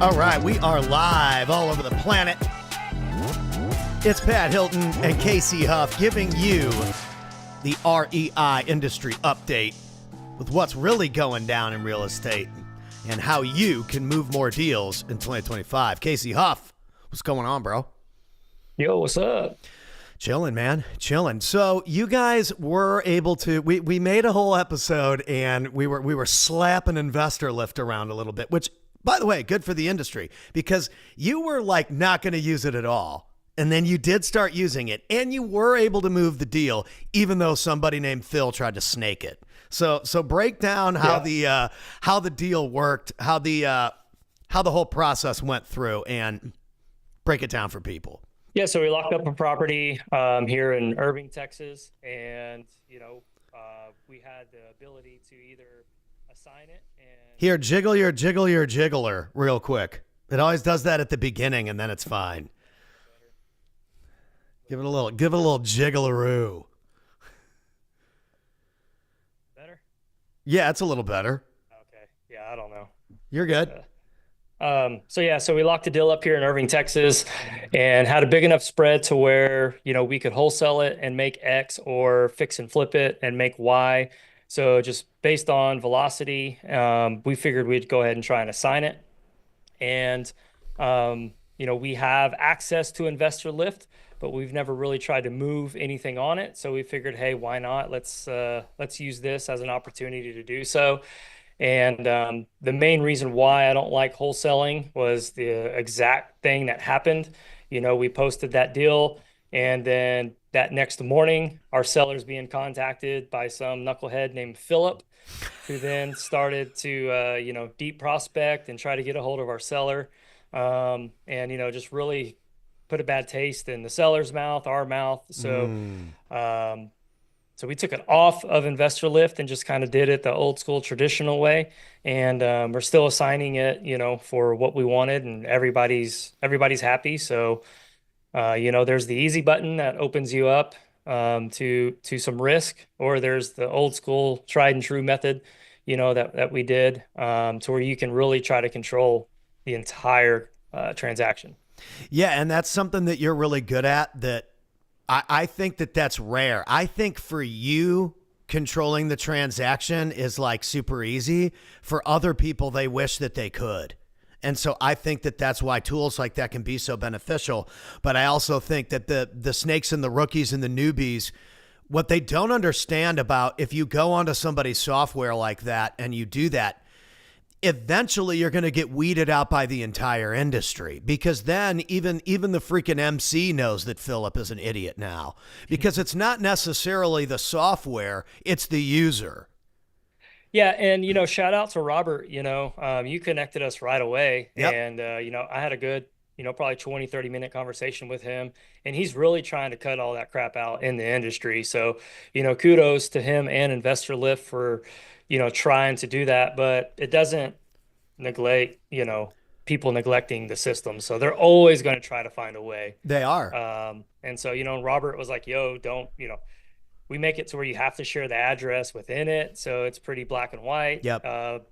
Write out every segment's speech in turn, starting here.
All right, we are live all over the planet. It's Pat Hilton and Casey Huff giving you the REI industry update with what's really going down in real estate and how you can move more deals in 2025. Casey Huff, what's going on, bro? Yo, what's up? Chilling, man. Chilling. So you guys were able to, we made a whole episode and we were slapping investor lift around a little bit, which, by the way, good for the industry because you were like not going to use it at all. And then you did start using it and you were able to move the deal, even though somebody named Phil tried to snake it. So break down how the deal worked, how the whole process went through, and break it down for people. Yeah, so we locked up a property here in Irving, Texas, and we had the ability to either assign it and Here, jiggle your jiggler real quick. It always does that at the beginning, and then it's fine. Give it a little jiggalaroo. better. Yeah, it's a little better. Okay, yeah, I don't know. You're good. So we locked a deal up here in Irving, Texas, and had a big enough spread to where we could wholesale it and make X, or fix and flip it and make Y. So just based on velocity, we figured we'd go ahead and try and assign it. And we have access to investor lift, but we've never really tried to move anything on it. So we figured, hey, why not? Let's use this as an opportunity to do so. And the main reason why I don't like wholesaling was the exact thing that happened. We posted that deal, and then that next morning, our seller's being contacted by some knucklehead named Philip, who then started to deep prospect and try to get a hold of our seller, and just really put a bad taste in the seller's mouth, our mouth. So we took it off of investor lift and just kind of did it the old school traditional way. And we're still assigning it, for what we wanted, and everybody's happy. So, there's the easy button that opens you up to some risk, or there's the old school tried and true method, that we did to where you can really try to control the entire transaction. Yeah, and that's something that you're really good at, that I think that's rare. I think for you, controlling the transaction is like super easy. For other people, they wish that they could. And so I think that's why tools like that can be so beneficial. But I also think that the snakes and the rookies and the newbies, what they don't understand about, if you go onto somebody's software like that and you do that, eventually you're going to get weeded out by the entire industry, because then even the freaking MC knows that Philip is an idiot now, because it's not necessarily the software, it's the user. Yeah. And, shout out to Robert, you connected us right away. Yep. And, I had a good, probably 20, 30-minute conversation with him, and he's really trying to cut all that crap out in the industry. So, kudos to him and Investor Lift for, trying to do that, but it doesn't neglect, people neglecting the system. So they're always going to try to find a way. They are. And so, Robert was like, yo, don't, we make it to where you have to share the address within it. So it's pretty black and white. Yep.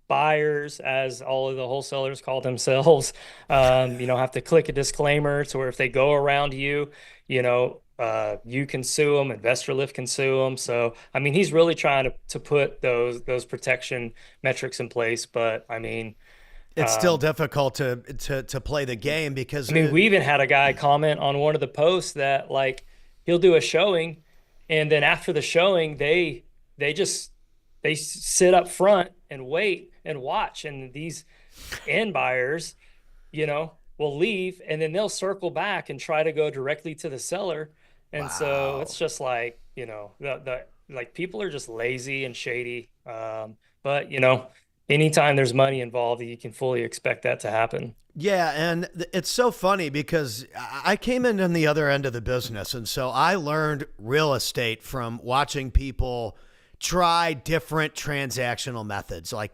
Buyers, as all of the wholesalers call themselves, have to click a disclaimer to where if they go around you, you can sue them, Investor Lift can sue them. So, he's really trying to put those protection metrics in place. But it's still difficult to play the game, because we even had a guy comment on one of the posts that, like, he'll do a showing, and then after the showing, they sit up front and wait and watch, and these end buyers, will leave, and then they'll circle back and try to go directly to the seller. And Wow. So it's just like, like people are just lazy and shady. But anytime there's money involved, you can fully expect that to happen. Yeah, and it's so funny because I came in on the other end of the business, and so I learned real estate from watching people try different transactional methods. Like,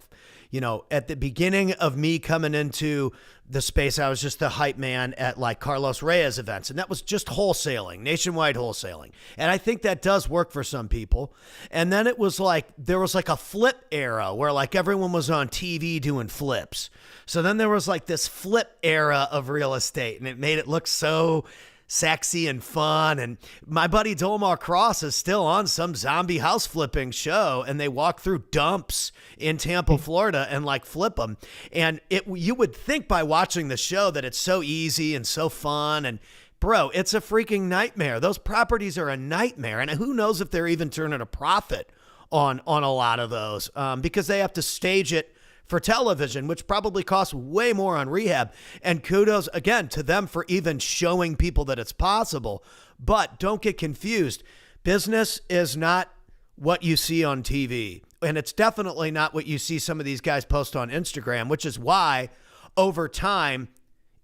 at the beginning of me coming into the space, I was just the hype man at like Carlos Reyes events, and that was just wholesaling, nationwide wholesaling. And I think that does work for some people. And then it was like, there was like a flip era where like everyone was on TV doing flips. So then there was like this flip era of real estate, and it made it look so sexy and fun. And my buddy Dolmar Cross is still on some zombie house flipping show, and they walk through dumps in Tampa, Florida, and like flip them. And you would think by watching the show that it's so easy and so fun, and bro, it's a freaking nightmare. Those properties are a nightmare, and who knows if they're even turning a profit on a lot of those, because they have to stage it for television, which probably costs way more on rehab. And kudos again to them for even showing people that it's possible. But don't get confused. Business is not what you see on TV. And it's definitely not what you see some of these guys post on Instagram, which is why over time,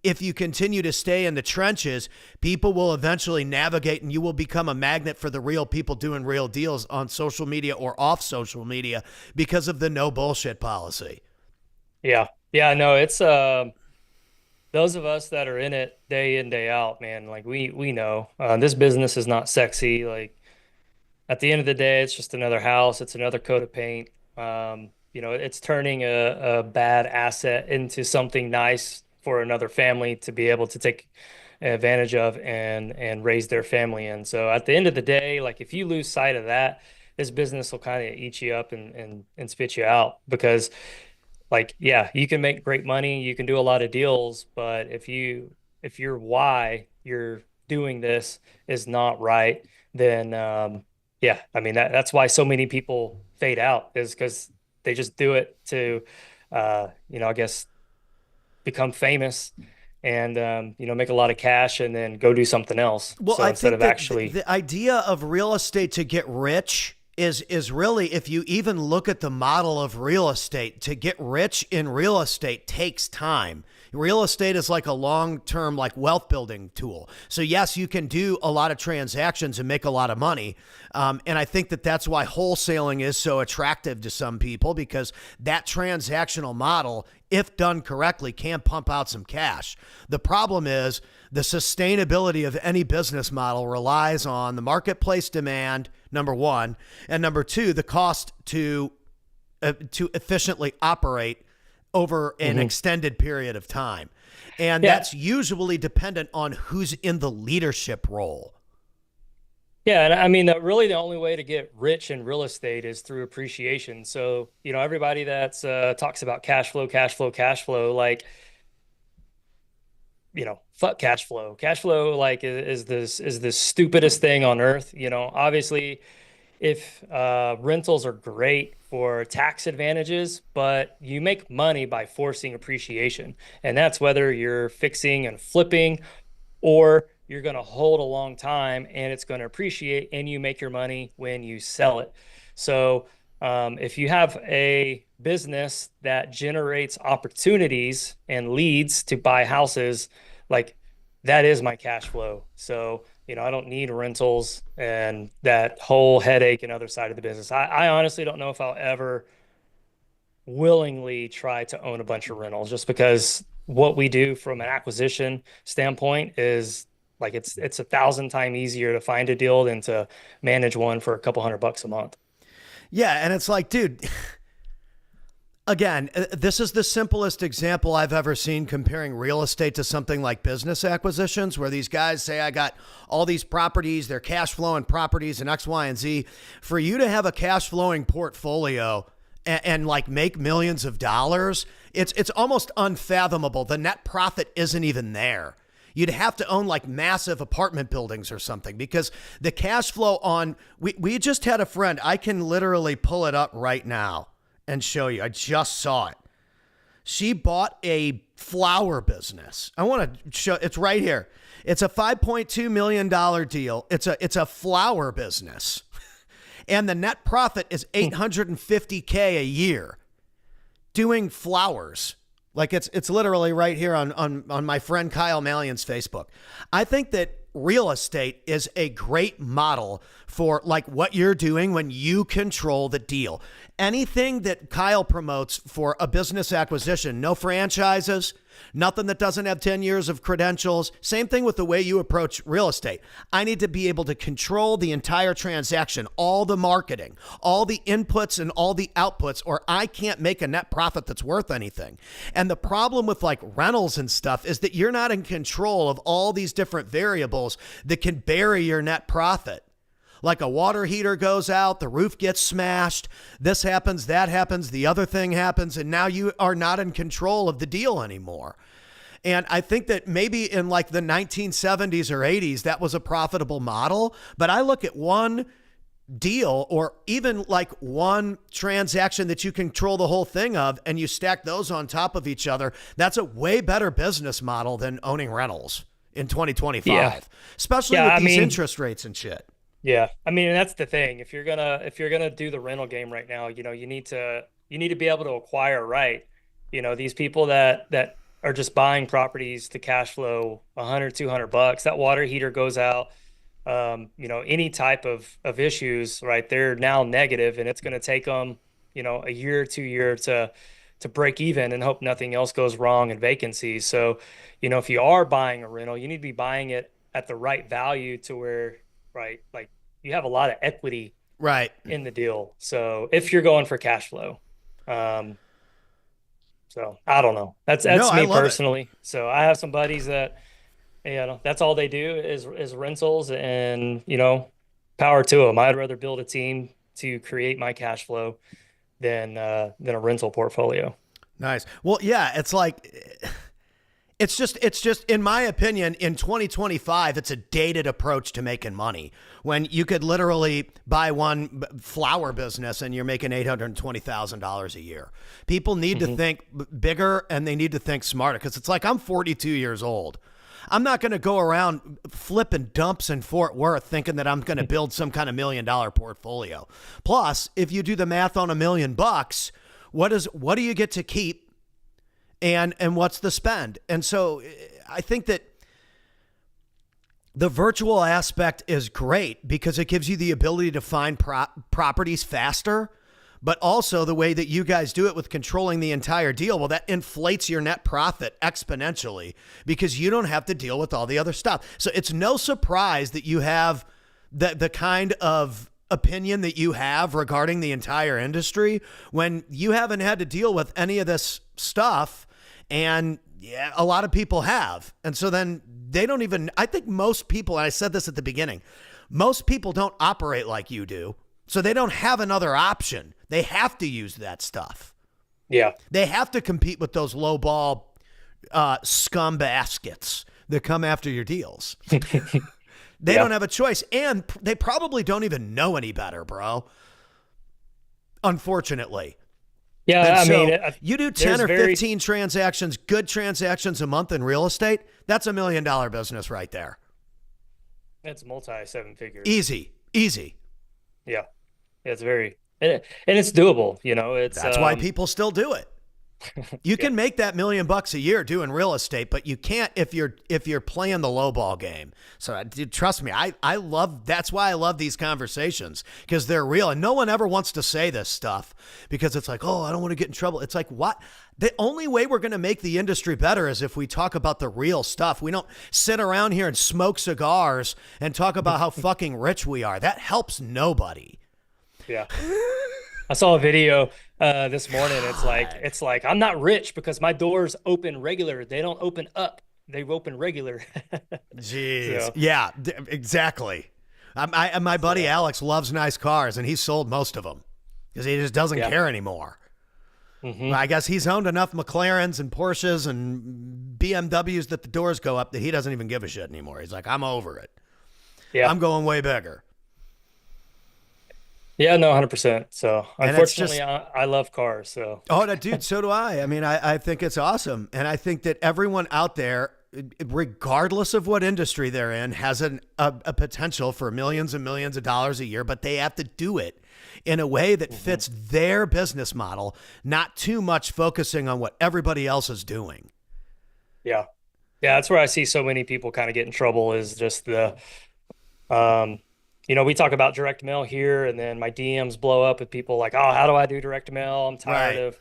if you continue to stay in the trenches, people will eventually navigate, and you will become a magnet for the real people doing real deals on social media or off social media because of the no bullshit policy. Yeah. Yeah, no, it's those of us that are in it day in, day out, man, like we know this business is not sexy. Like at the end of the day, it's just another house, it's another coat of paint. It's turning a bad asset into something nice for another family to be able to take advantage of and raise their family in. So at the end of the day, like if you lose sight of that, this business will kind of eat you up and spit you out because like, yeah, you can make great money, you can do a lot of deals, but if your why you're doing this is not right, then yeah, I mean that's why so many people fade out is because they just do it to I guess become famous and make a lot of cash and then go do something else. Well, So I instead think of that actually the idea of real estate to get rich is really, if you even look at the model of real estate, to get rich in real estate takes time. Real estate is like a long-term like wealth building tool. So yes, you can do a lot of transactions and make a lot of money. And I think that that's why wholesaling is so attractive to some people, because that transactional model, if done correctly, can pump out some cash. The problem is the sustainability of any business model relies on the marketplace demand, number one, and number two, the cost to efficiently operate over an extended period of time. And that's usually dependent on who's in the leadership role. Yeah, and I mean, really the only way to get rich in real estate is through appreciation. So, everybody that's talks about cash flow, cash flow, cash flow, like, fuck cash flow. Cash flow, like, is the stupidest thing on earth. Obviously, if rentals are great for tax advantages, but you make money by forcing appreciation, and that's whether you're fixing and flipping or you're going to hold a long time and it's going to appreciate and you make your money when you sell it. So if you have a business that generates opportunities and leads to buy houses, like that is my cash flow. So, I don't need rentals and that whole headache and other side of the business. I honestly don't know if I'll ever willingly try to own a bunch of rentals, just because what we do from an acquisition standpoint is like it's 1,000 times easier to find a deal than to manage one for a couple $100 a month. Yeah, and it's like, dude, again, this is the simplest example I've ever seen comparing real estate to something like business acquisitions, where these guys say, I got all these properties, they're cash flowing properties and X, Y, and Z. For you to have a cash flowing portfolio and like make millions of dollars, it's almost unfathomable. The net profit isn't even there. You'd have to own like massive apartment buildings or something, because the cash flow on, we just had a friend, I can literally pull it up right now and show you. I just saw it. She bought a flower business. I want to show, it's right here. It's a $5.2 million deal. It's a flower business. And the net profit is $850K a year doing flowers. Like it's literally right here on my friend Kyle Mallion's Facebook. I think that real estate is a great model for like what you're doing when you control the deal. Anything that Kyle promotes for a business acquisition, no franchises, nothing that doesn't have 10 years of credentials. Same thing with the way you approach real estate. I need to be able to control the entire transaction, all the marketing, all the inputs and all the outputs, or I can't make a net profit that's worth anything. And the problem with like rentals and stuff is that you're not in control of all these different variables that can bury your net profit. Like a water heater goes out, the roof gets smashed, this happens, that happens, the other thing happens, and now you are not in control of the deal anymore. And I think that maybe in like the 1970s or 80s, that was a profitable model. But I look at one deal or even like one transaction that you control the whole thing of, and you stack those on top of each other. That's a way better business model than owning rentals in 2025, especially with these interest rates and shit. Yeah. I mean, that's the thing. If you're gonna do the rental game right now, you need to be able to acquire right. These people that are just buying properties to cash flow $100-200, that water heater goes out, any type of issues, right? They're now negative, and it's gonna take them, a year or 2 years to break even and hope nothing else goes wrong in vacancies. So, if you are buying a rental, you need to be buying it at the right value to where, right, like you have a lot of equity right in the deal. So if you're going for cash flow, so I don't know. That's me personally. So I have some buddies that, that's all they do is rentals, and power to them. I'd rather build a team to create my cash flow than a rental portfolio. Nice. Well, yeah, it's like, it's just, in my opinion, in 2025, it's a dated approach to making money when you could literally buy one flower business and you're making $820,000 a year. People need to think bigger, and they need to think smarter, because it's like, I'm 42 years old. I'm not going to go around flipping dumps in Fort Worth thinking that I'm going to build some kind of $1 million portfolio. Plus, if you do the math on $1 million, what do you get to keep? And what's the spend? And so I think that the virtual aspect is great because it gives you the ability to find properties faster, but also the way that you guys do it with controlling the entire deal. Well, that inflates your net profit exponentially because you don't have to deal with all the other stuff. So it's no surprise that you have the kind of opinion that you have regarding the entire industry when you haven't had to deal with any of this stuff. And yeah, a lot of people have. And so then they don't even, I think most people, and I said this at the beginning, most people don't operate like you do. So they don't have another option. They have to use that stuff. Yeah. They have to compete with those low ball scum baskets that come after your deals. They don't have a choice. And they probably don't even know any better, bro. Unfortunately. Yeah, and I mean, you do 10 or 15 transactions, good transactions a month in real estate. That's $1 million business right there. It's multi-seven figures. Easy. Yeah, it's very, and it's doable. That's why people still do it. You can make that $1 million a year doing real estate, but you can't if you're playing the low ball game. So dude, trust me, I love, that's why I love these conversations, because they're real, and no one ever wants to say this stuff because it's like, oh, I don't want to get in trouble. It's like, what? The only way we're going to make the industry better is if we talk about the real stuff. We don't sit around here and smoke cigars and talk about how fucking rich we are. That helps nobody. Yeah. I saw a video this morning. It's like I'm not rich because my doors open regular. They don't open up. They open regular. Jeez. So. Yeah, exactly. My buddy Alex loves nice cars, and he's sold most of them because he just doesn't care anymore. Mm-hmm. I guess he's owned enough McLarens and Porsches and BMWs that the doors go up that he doesn't even give a shit anymore. He's like, I'm over it. Yeah, I'm going way bigger. Yeah, no, 100%. So unfortunately, I love cars. So dude, so do I. I mean, I think it's awesome, and I think that everyone out there, regardless of what industry they're in, has a potential for millions and millions of dollars a year, but they have to do it in a way that fits their business model, not too much focusing on what everybody else is doing. Yeah. Yeah, that's where I see so many people kind of get in trouble is just um, we talk about direct mail here, and then my DMs blow up with people like, "Oh, how do I do direct mail? Right.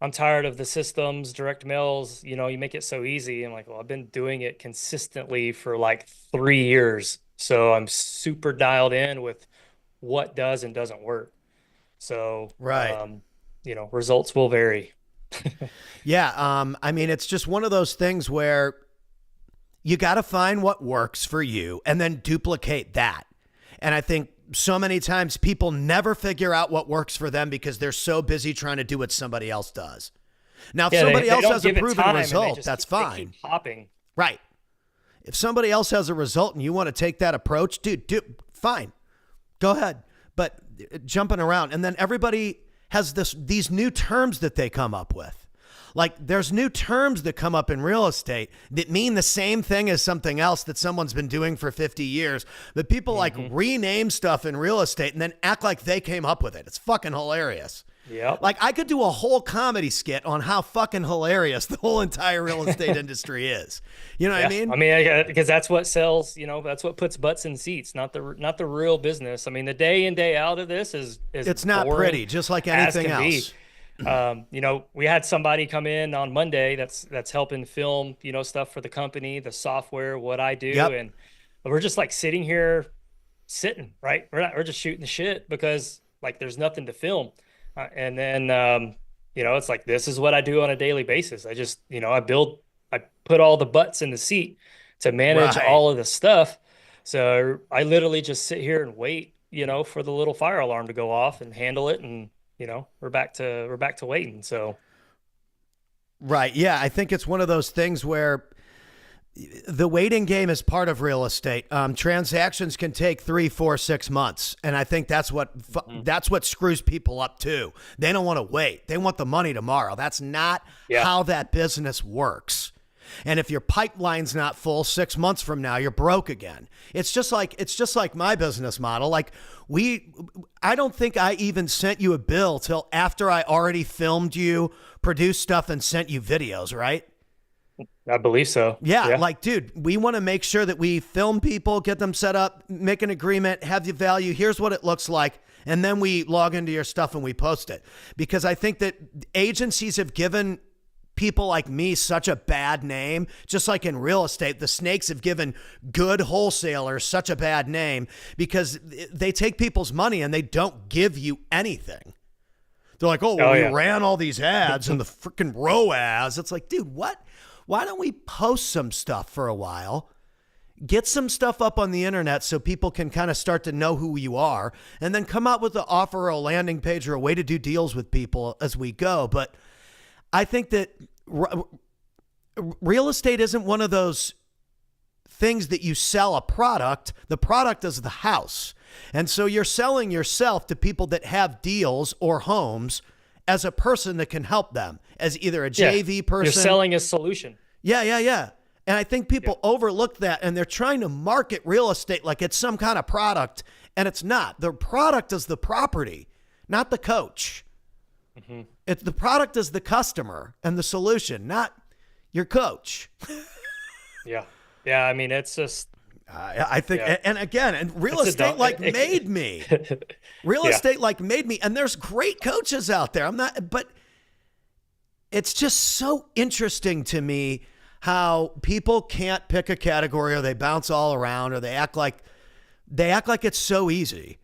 I'm tired of the systems, direct mails, you make it so easy." I'm like, "Well, I've been doing it consistently for like 3 years, so I'm super dialed in with what does and doesn't work." So, Right. results will vary. Yeah. I mean, it's just one of those things where you got to find what works for you and then duplicate that. And I think so many times people never figure out what works for them because they're so busy trying to do what somebody else does. Now, if Yeah, somebody they else don't has a give it proven time, and result, that's they keep fine. hopping. Right. If somebody else has a result and you want to take that approach, dude, fine. Go ahead. But jumping around, and then everybody has these new terms that they come up with. Like there's new terms that come up in real estate that mean the same thing as something else that someone's been doing for 50 years. But people like rename stuff in real estate and then act like they came up with it. It's fucking hilarious. Yep. Like I could do a whole comedy skit on how fucking hilarious the whole entire real estate industry is. You know what I mean? I mean, because that's what sells, that's what puts butts in seats, not the real business. I mean, the day in, day out of this is It's not boring pretty, just like as anything can be. else. We had somebody come in on Monday that's helping film, stuff for the company, the software, what I do, Yep. and we're just like sitting here, right? We're just shooting the shit because like there's nothing to film. And then, it's like, this is what I do on a daily basis. I put all the butts in the seat to manage Right. all of the stuff. So I literally just sit here and wait, for the little fire alarm to go off and handle it. And, we're back to waiting. So Right. Yeah. I think it's one of those things where the waiting game is part of real estate. Transactions can take 3, 4, 6 months, and I think that's what screws people up too. They don't want to wait; they want the money tomorrow. That's not yeah, how that business works. And if your pipeline's not full 6 months from now, you're broke again. It's just like my business model. Like I don't think I even sent you a bill till after I already filmed you, produced stuff, and sent you videos. Right? I believe so. Yeah, Yeah. like, dude, we want to make sure that we film people, get them set up, make an agreement, have the value. Here's what it looks like. And then we log into your stuff and we post it. Because I think that agencies have given people like me such a bad name. Just like in real estate, the snakes have given good wholesalers such a bad name because they take people's money and they don't give you anything. They're like, oh, well, Oh we yeah. ran all these ads and the freaking ROAS. It's like, dude, what? Why don't we post some stuff for a while? Get some stuff up on the internet so people can kind of start to know who you are and then come out with an offer or a landing page or a way to do deals with people as we go. But I think that real estate isn't one of those things that you sell a product. The product is the house. And so you're selling yourself to people that have deals or homes as a person that can help them as either a Yeah. JV person. You're selling a solution. Yeah. And I think Yeah. people overlook that and they're trying to market real estate like it's some kind of product, and it's not. The product is the property, not the coach. It's the product is the customer and the solution, not your coach. Yeah. Yeah. I mean, it's just, I think, yeah. and again, and real It's a estate dumb- like it- made me. Real Yeah. estate like made me, and there's great coaches out there. I'm not, but it's just so interesting to me how people can't pick a category or they bounce all around or they act like it's so easy.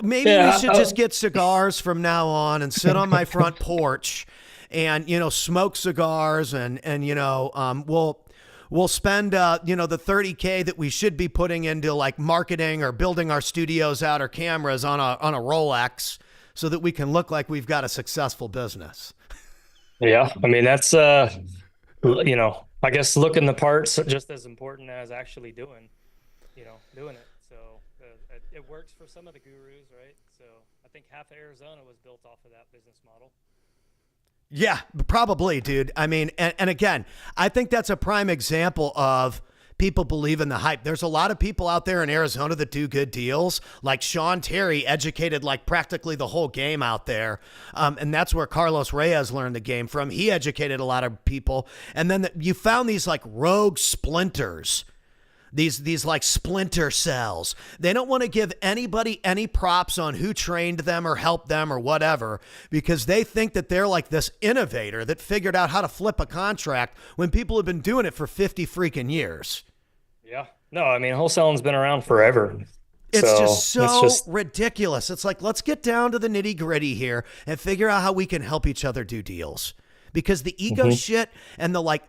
Maybe we Yeah. should just get cigars from now on and sit on my front porch and, smoke cigars and we'll spend, the $30K that we should be putting into like marketing or building our studios out or cameras on a Rolex so that we can look like we've got a successful business. Yeah. I mean, that's, I guess looking the parts just as important as actually doing it. So it works for some of the gurus, right? So I think half of Arizona was built off of that business model. Yeah, probably, dude. I mean, and again, I think that's a prime example of people believe in the hype. There's a lot of people out there in Arizona that do good deals. Like Sean Terry educated like practically the whole game out there. And that's where Carlos Reyes learned the game from. He educated a lot of people. And then you found these like rogue splinters. These like splinter cells. They don't want to give anybody any props on who trained them or helped them or whatever, because they think that they're like this innovator that figured out how to flip a contract when people have been doing it for 50 freaking years. Yeah. No, I mean, wholesaling's been around forever. It's just ridiculous. It's like, let's get down to the nitty gritty here and figure out how we can help each other do deals, because the ego shit and the like,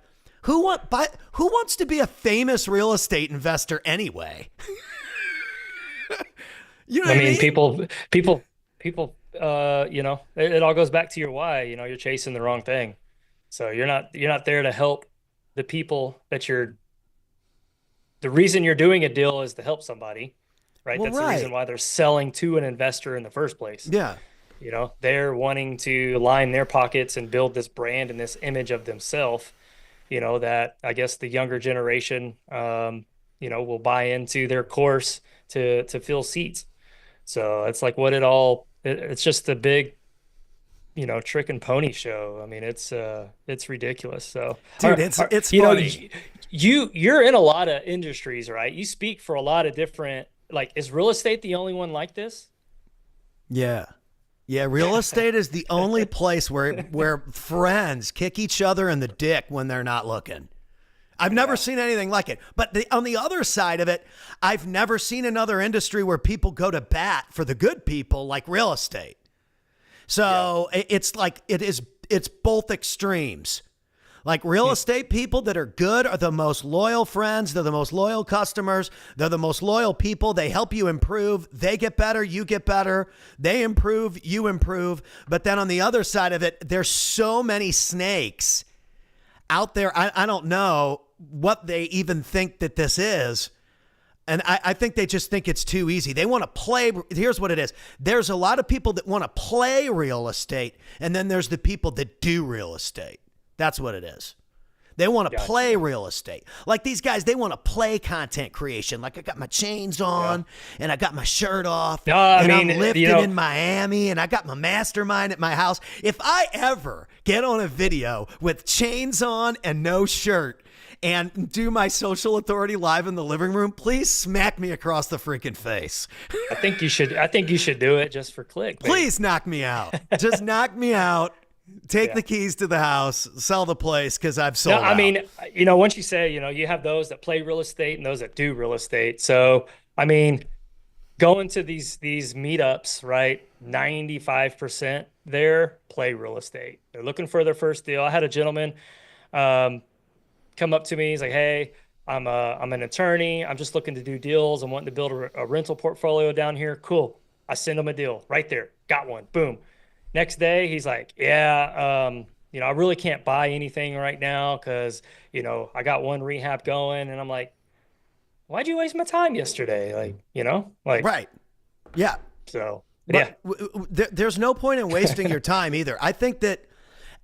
who wants to be a famous real estate investor anyway? You know what I mean? People, you know, it all goes back to your why. You know, you're chasing the wrong thing. So you're not there to help the people that the reason you're doing a deal is to help somebody, right? Well, That's the reason why they're selling to an investor in the first place. Yeah. You know, they're wanting to line their pockets and build this brand and this image of themselves, you know, that I guess the younger generation, you know, will buy into their course to fill seats. So it's like it's just a big, you know, trick and pony show. I mean, it's ridiculous. So dude, it's you funny. know, you're in a lot of industries, right? You speak for a lot of different, like, is real estate the only one like this? Yeah. Yeah, real estate is the only place where friends kick each other in the dick when they're not looking. I've never seen anything like it. But on the other side of it, I've never seen another industry where people go to bat for the good people like real estate. So it's like it's both extremes. Like real estate people that are good are the most loyal friends. They're the most loyal customers. They're the most loyal people. They help you improve. They get better. You get better. They improve. You improve. But then on the other side of it, there's so many snakes out there. I don't know what they even think that this is. And I think they just think it's too easy. They want to play. Here's what it is. There's a lot of people that want to play real estate. And then there's the people that do real estate. That's what it is. They want to play real estate. Like these guys, they want to play content creation. Like I got my chains on and I got my shirt off and I'm lifting in Miami and I got my mastermind at my house. If I ever get on a video with chains on and no shirt and do my social authority live in the living room, please smack me across the freaking face. I think you should do it just for click. Baby. Please knock me out. Just knock me out. Take the keys to the house, sell the place because I've sold out. I mean, you know, once you say, you know, you have those that play real estate and those that do real estate. So, I mean, going to these meetups, right? 95% there play real estate. They're looking for their first deal. I had a gentleman come up to me. He's like, "Hey, I'm an attorney. I'm just looking to do deals. I'm wanting to build a rental portfolio down here." Cool. I send him a deal right there. Got one. Boom. Next day, he's like, "Yeah, you know, I really can't buy anything right now because, you know, I got one rehab going." And I'm like, "Why'd you waste my time yesterday?" Like, you know, like, right. Yeah. So, but there's no point in wasting your time either. I think that,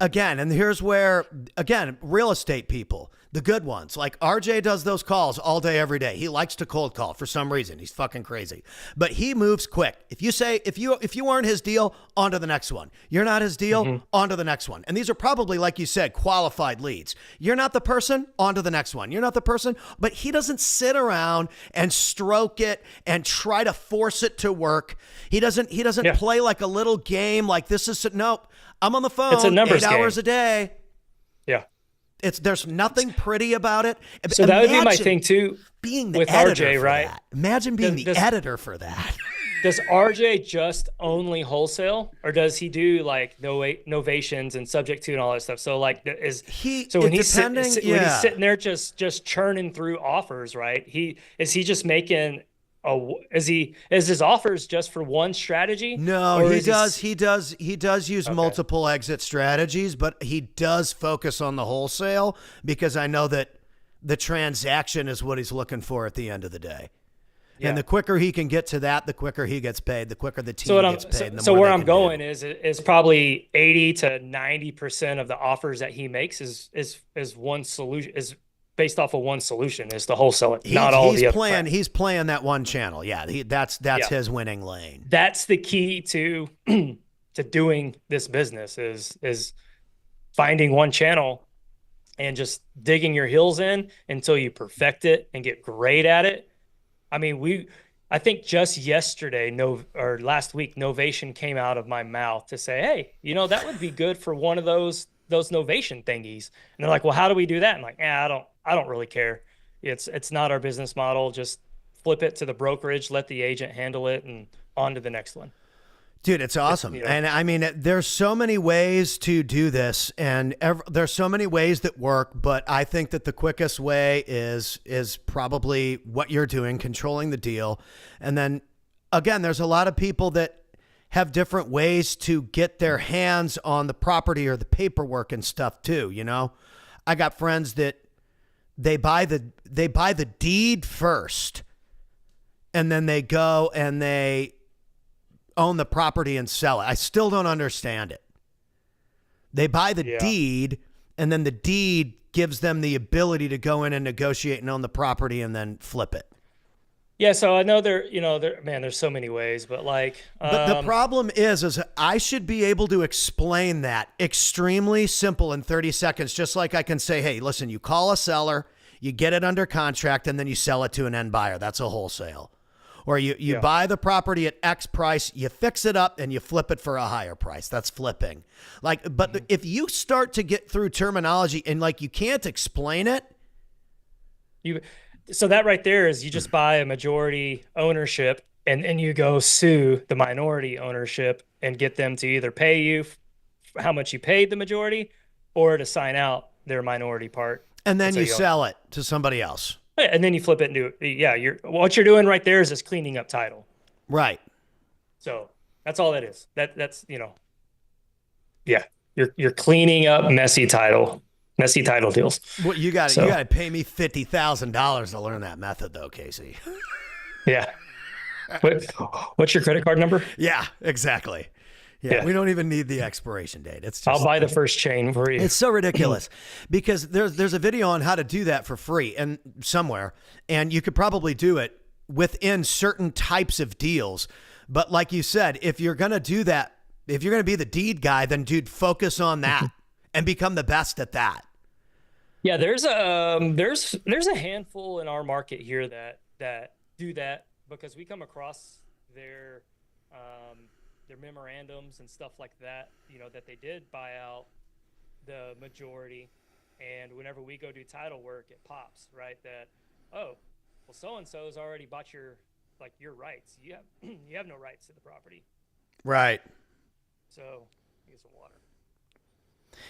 again, and here's where, again, real estate people, the good ones, like RJ does those calls all day, every day. He likes to cold call for some reason. He's fucking crazy, but he moves quick. If you say, if you aren't his deal, on to the next one. You're not his deal, on to the next one. And these are probably, like you said, qualified leads. You're not the person, on to the next one. You're not the person, but he doesn't sit around and stroke it and try to force it to work. He doesn't play like a little game. Like this is, nope. I'm on the phone. It's a numbers 8 hours a day. Yeah. There's nothing pretty about it. So that would be my thing too. Being the with editor RJ, for right? that. Imagine being the editor for that. Does RJ just only wholesale, or does he do like novations and subject to and all that stuff? So like, when he's sitting there just churning through offers, right? Is he just making? Is his offers just for one strategy? No, he does use multiple exit strategies, but he does focus on the wholesale because I know that the transaction is what he's looking for at the end of the day. And the quicker he can get to that, the quicker he gets paid, the quicker the team gets paid. And the so more where they I'm can going do. is probably 80 to 90% of the offers that he makes is one solution, is based off of one solution, is to wholesale it, not all the other crap. He's playing that one channel. Yeah, that's Yeah. his winning lane. That's the key to to doing this business is finding one channel and just digging your heels in until you perfect it and get great at it. I mean, I think just yesterday, or last week, Novation came out of my mouth to say, hey, that would be good for one of those Novation thingies. And they're like, well, how do we do that? I'm like, I don't really care. It's not our business model. Just flip it to the brokerage, let the agent handle it, and on to the next one. Dude, it's awesome. And I mean, there's so many ways to do this, and there's so many ways that work, but I think that the quickest way is probably what you're doing, controlling the deal. And then again, there's a lot of people that have different ways to get their hands on the property or the paperwork and stuff too, I got friends that they buy the deed first, and then they go and they own the property and sell it. I still don't understand it. They buy the deed, and then the deed gives them the ability to go in and negotiate and own the property and then flip it. Yeah, so I know there's so many ways, but but the problem is I should be able to explain that extremely simple in 30 seconds, just like I can say, hey, listen, you call a seller, you get it under contract, and then you sell it to an end buyer. That's a wholesale. Or you buy the property at X price, you fix it up, and you flip it for a higher price. That's flipping. But if you start to get through terminology and you can't explain it, so that right there is you just buy a majority ownership and you go sue the minority ownership and get them to either pay you how much you paid the majority or to sign out their minority part. And then you sell it to somebody else. And then you flip it into, what you're doing right there is just cleaning up title. Right. So that's all that is. That's, you're cleaning up messy title deals. Well, you got to pay me $50,000 to learn that method though, Casey. Yeah. What's your credit card number? Yeah, exactly. Yeah, we don't even need the expiration date. It's just, I'll buy the first chain for you. It's so ridiculous because there's a video on how to do that for free and somewhere, and you could probably do it within certain types of deals. But like you said, if you're going to do that, if you're going to be the deed guy, then dude, focus on that and become the best at that. Yeah, there's a handful in our market here that do that because we come across their memorandums and stuff like that, that they did buy out the majority. And whenever we go do title work, it pops, right? That, oh, well, so-and-so's already bought your rights. You have no rights to the property. Right. So get some water.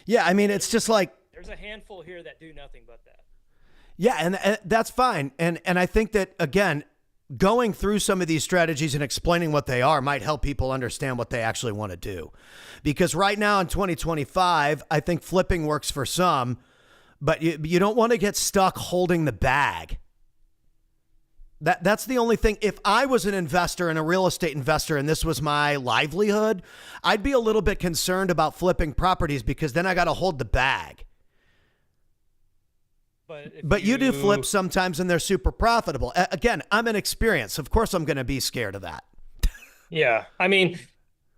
Yeah. I mean, it's just there's a handful here that do nothing but that. Yeah. And that's fine. And I think that, again, going through some of these strategies and explaining what they are might help people understand what they actually want to do. Because right now in 2025, I think flipping works for some, but you don't want to get stuck holding the bag. That's the only thing. If I was an investor and a real estate investor and this was my livelihood, I'd be a little bit concerned about flipping properties because then I got to hold the bag. But you do flip sometimes and they're super profitable. Again, I'm inexperienced. Of course, I'm going to be scared of that. Yeah. I mean,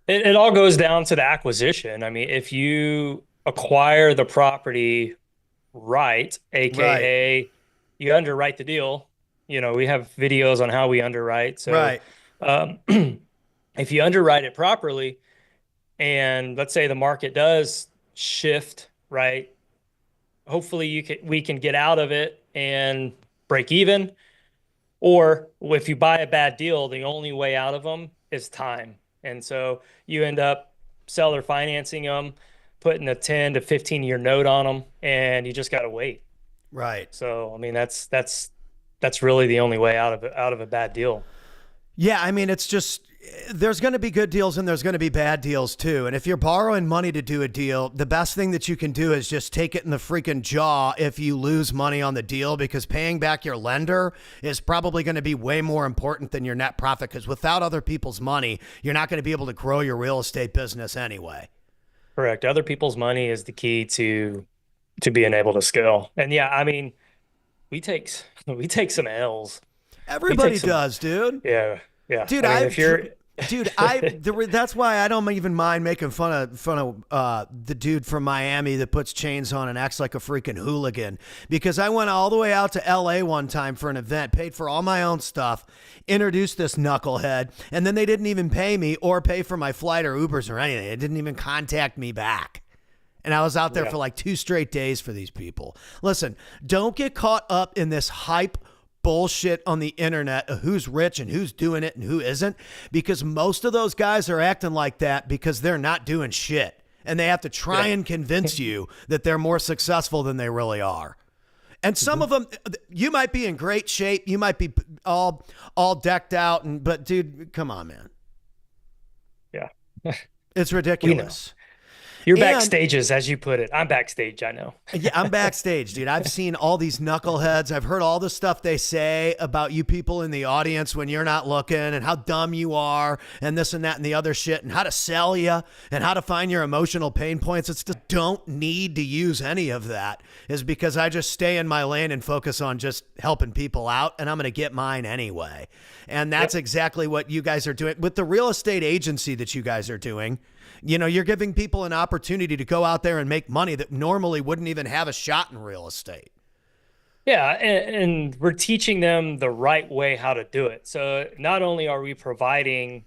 it all goes down to the acquisition. I mean, if you acquire the property right, AKA you underwrite the deal, we have videos on how we underwrite. So if you underwrite it properly and let's say the market does shift, right? Hopefully we can get out of it and break even. Or if you buy a bad deal, the only way out of them is time. And so you end up seller financing them, putting a 10 to 15 year note on them, and you just got to wait. Right. So, I mean, that's really the only way out of a bad deal. Yeah. I mean, it's just, There's going to be good deals and there's going to be bad deals too. And if you're borrowing money to do a deal, the best thing that you can do is just take it in the freaking jaw if you lose money on the deal, because paying back your lender is probably going to be way more important than your net profit, because without other people's money, you're not going to be able to grow your real estate business anyway. Correct. Other people's money is the key to being able to scale. And yeah, I mean, we take some L's. We take Everybody some, does, dude. yeah, yeah. Dude, I mean, if you're, that's why I don't even mind making fun of the dude from Miami that puts chains on and acts like a freaking hooligan. Because I went all the way out to LA one time for an event, paid for all my own stuff, introduced this knucklehead, and then they didn't even pay me or pay for my flight or Ubers or anything. They didn't even contact me back. And I was out there for like 2 straight days for these people. Listen, don't get caught up in this hype bullshit on the internet of who's rich and who's doing it and who isn't, because most of those guys are acting like that because they're not doing shit. And they have to try and convince you that they're more successful than they really are. And some of them, you might be in great shape. You might be all decked out. But dude, come on, man. yeah, It's ridiculous. you're backstages, as you put it. I'm backstage, I know. Yeah, I'm backstage, dude. I've seen all these knuckleheads. I've heard all the stuff they say about you people in the audience when you're not looking, and how dumb you are, and this and that and the other shit, and how to sell you, and how to find your emotional pain points. It's just, don't need to use any of that, is because I just stay in my lane and focus on just helping people out, and I'm going to get mine anyway. And that's exactly what you guys are doing with the real estate agency that you guys are doing. You know, you're giving people an opportunity to go out there and make money that normally wouldn't even have a shot in real estate. Yeah, and we're teaching them the right way how to do it. So not only are we providing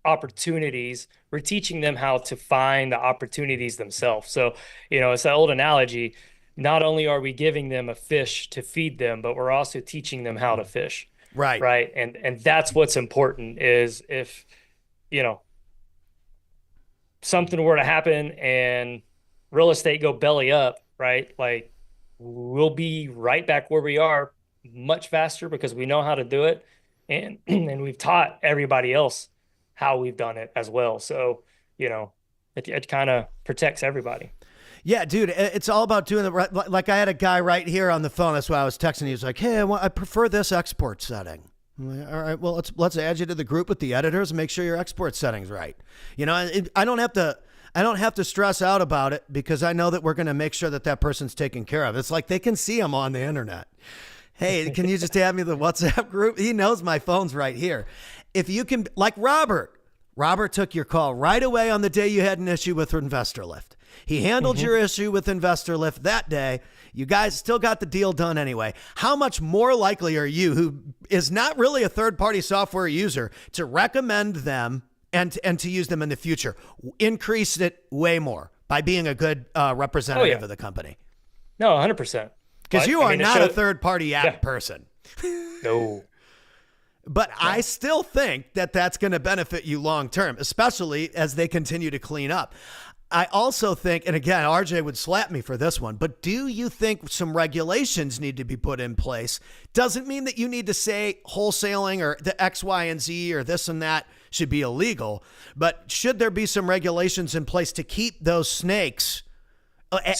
opportunities, we're teaching them how to find the opportunities themselves. So, it's that old analogy. Not only are we giving them a fish to feed them, but we're also teaching them how to fish. Right. Right. And that's what's important, is if, something were to happen and real estate go belly up, right? Like, we'll be right back where we are much faster, because we know how to do it. And, and we've taught everybody else how we've done it as well. So, it kind of protects everybody. Yeah, dude, it's all about doing the right. Like, I had a guy right here on the phone. That's why I was texting. He was like, "Hey, I prefer this export setting." I'm like, all right, well, let's add you to the group with the editors and make sure your export setting's right. I don't have to stress out about it, because I know that we're going to make sure that person's taken care of. It's like they can see them on the internet. Hey, can you just add me to the WhatsApp group? He knows my phone's right here. If you can, like Robert took your call right away on the day you had an issue with Investor Lift. He handled your issue with Investor Lift that day. You guys still got the deal done anyway. How much more likely are you, who is not really a third-party software user, to recommend them and to use them in the future? Increase it way more by being a good representative of the company. No, 100%. Because you are not a third-party app person. No. But I still think that that's going to benefit you long-term, especially as they continue to clean up. I also think, and again, RJ would slap me for this one, but do you think some regulations need to be put in place? Doesn't mean that you need to say wholesaling or the X, Y, and Z or this and that should be illegal, but should there be some regulations in place to keep those snakes,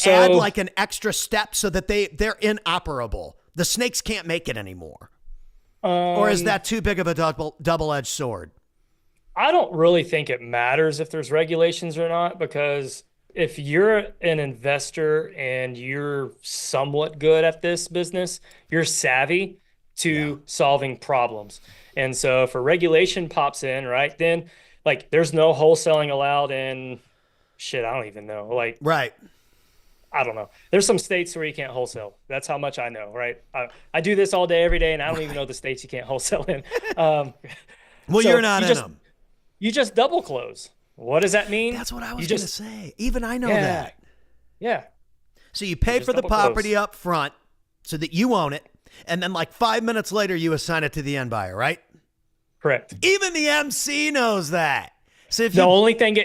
add like an extra step so that they're inoperable? The snakes can't make it anymore. Or is that too big of a double-edged sword? I don't really think it matters if there's regulations or not, because if you're an investor and you're somewhat good at this business, you're savvy to solving problems. And so if a regulation pops in, right, then like there's no wholesaling allowed in shit, I don't even know. Like, right. I don't know. There's some states where you can't wholesale. That's how much I know, right? I do this all day, every day, and I don't even know the states you can't wholesale in. Well, so you're not in them. You just double close. What does that mean? That's what I was going to say. Even I know that. Yeah. So you pay for the property up front so that you own it, and then like 5 minutes later you assign it to the end buyer, right? Correct. Even the MC knows that. So if the only thing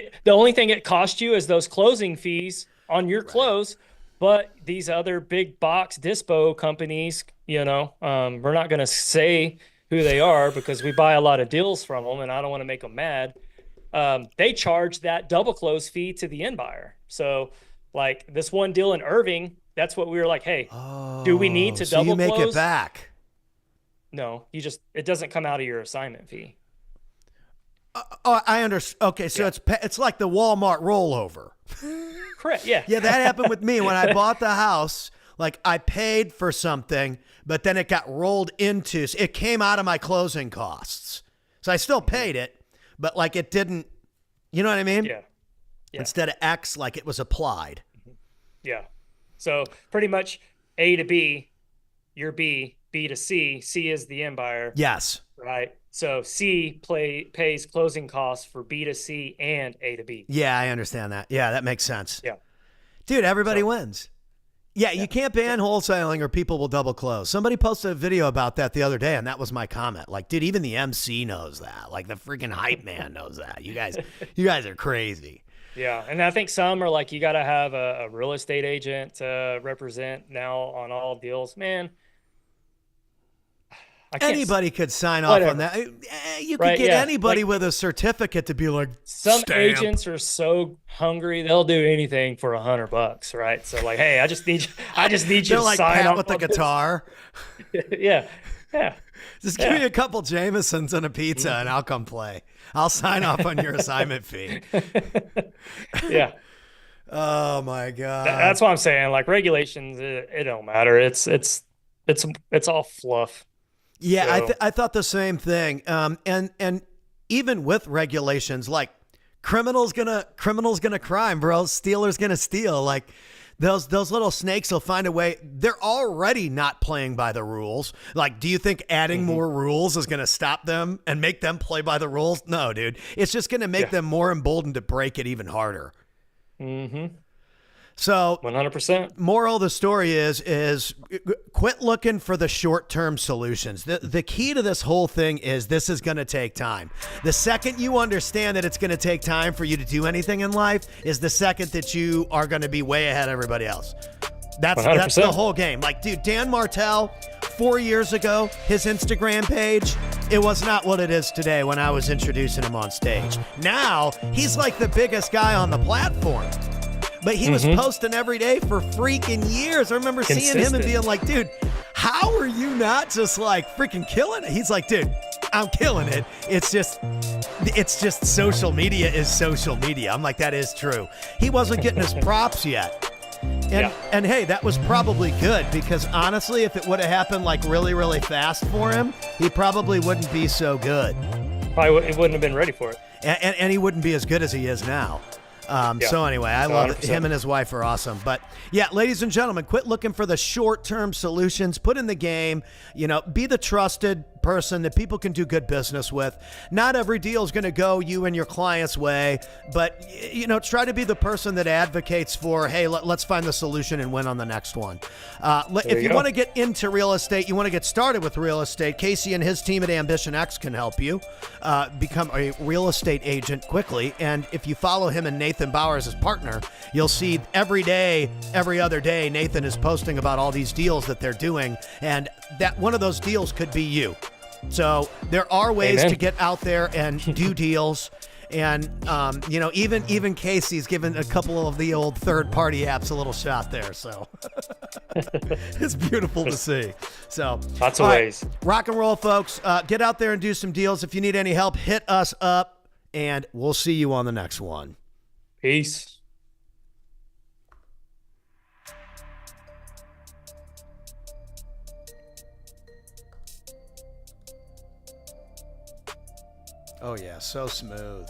it costs you is those closing fees on your close, but these other big box dispo companies, we're not going to say who they are because we buy a lot of deals from them, and I don't want to make them mad. They charge that double close fee to the end buyer. So like this one deal in Irving, that's what we were like, hey, do we need to so you double make close? it back. No, it doesn't come out of your assignment fee. Oh, I understand. Okay, so it's like the Walmart rollover. Correct. Yeah. Yeah, that happened with me when I bought the house. Like I paid for something, but then it got rolled into. It came out of my closing costs, so I still paid it, but like it didn't. You know what I mean? Yeah. Instead of X, like it was applied. Yeah. So pretty much A to B, you're B, B to C. C is the end buyer. Yes. Right. So C pays closing costs for B to C and A to B. Yeah, I understand that. Yeah, that makes sense. Yeah. Dude, everybody wins. Yeah, you can't ban wholesaling or people will double close. Somebody posted a video about that the other day, and that was my comment. Like, dude, even the MC knows that. Like, the freaking hype man knows that. You guys are crazy. Yeah, and I think some are like, you got to have a real estate agent to represent now on all deals. Man, anybody could sign off on that. You could get anybody with a certificate to be like, some stamp. agents are so hungry they'll do anything for $100, right? So like, hey, I just need you to like sign Pat off with the guitar. Yeah. Just give me a couple Jamesons and a pizza, and I'll come play. I'll sign off on your assignment fee. Yeah. Oh my God. That's what I'm saying. Like regulations, it don't matter. It's all fluff. Yeah, so. I thought the same thing. And even with regulations, like criminals gonna crime, bro. Stealers gonna steal. Like those little snakes will find a way. They're already not playing by the rules. Like, do you think adding more rules is gonna stop them and make them play by the rules? No, dude. It's just gonna make them more emboldened to break it even harder. Mm-hmm. So 100%. Moral of the story is quit looking for the short-term solutions. The key to this whole thing is this is going to take time. The second you understand that it's going to take time for you to do anything in life is the second that you are going to be way ahead of everybody else. That's the whole game. Like, dude, Dan Martell, 4 years ago, his Instagram page, it was not what it is today when I was introducing him on stage. Now, he's like the biggest guy on the platform. But he was posting every day for freaking years. I remember seeing him and being like, dude, how are you not just like freaking killing it? He's like, dude, I'm killing it. It's just social media is social media. I'm like, that is true. He wasn't getting his props yet. And hey, that was probably good because honestly, if it would have happened like really, really fast for him, he probably wouldn't be so good. Probably wouldn't have been ready for it. And he wouldn't be as good as he is now. So anyway, I love it. Him and his wife are awesome. But yeah, ladies and gentlemen, quit looking for the short-term solutions. Put in the game, be the trusted person that people can do good business with. Not every deal is going to go you and your client's way, but try to be the person that advocates for, hey, let's find the solution and win on the next one. If you want to get into real estate, you want to get started with real estate, Casey and his team at Ambition X can help you become a real estate agent quickly. And if you follow him and Nathan Bowers as partner, you'll see every other day, Nathan is posting about all these deals that they're doing, and that one of those deals could be you. So there are ways to get out there and do deals. And, even Casey's given a couple of the old third-party apps a little shot there. So it's beautiful to see. So lots of ways. Rock and roll, folks. Get out there and do some deals. If you need any help, hit us up, and we'll see you on the next one. Peace. Oh, yeah. So smooth.